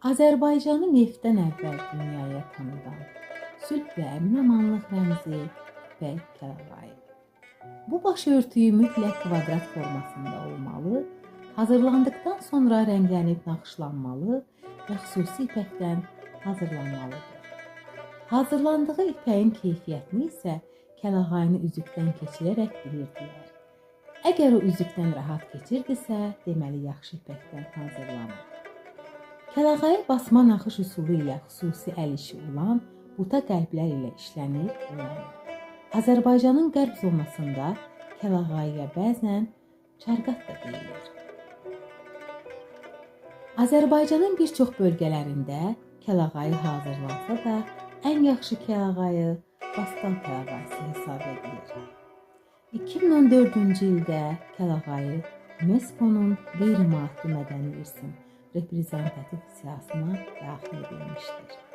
Azərbaycanı neftdən əvvəl dünyaya tanıdan, sülh və əmin-amanlıq rəmzi ipək kəlağayı. Bu başörtüyü mütləq kvadrat formasında olmalı, hazırlandıktan sonra rənglənib naxışlanmalı və xüsusi ipəkdən hazırlanmalıdır. Hazırlandığı ipəyin keyfiyyətini isə kəlağayını üzükdən keçirərək bilirdilər. Əgər o üzükdən rahat keçirdisə, deməli yaxşı ipəkdən hazırlanır. Kəlağayı basma naxış üsulu ilə xüsusi əl işi olan buta qəlblər ilə işlənir, boyanır. Azərbaycanın qərb zonasında kəlağayıya bəzən çarqat da deyilir. Azərbaycanın bir çox bölgələrində kəlağayı hazırlansa da, ən yaxşı kəlağayı Bastal kəlağayısı hesab edilir. 2014-cü ildə kəlağayı UNESCO-nun qeyri-maddi mədəni irsin reprezentativ siyahısına daxil edilmişdir.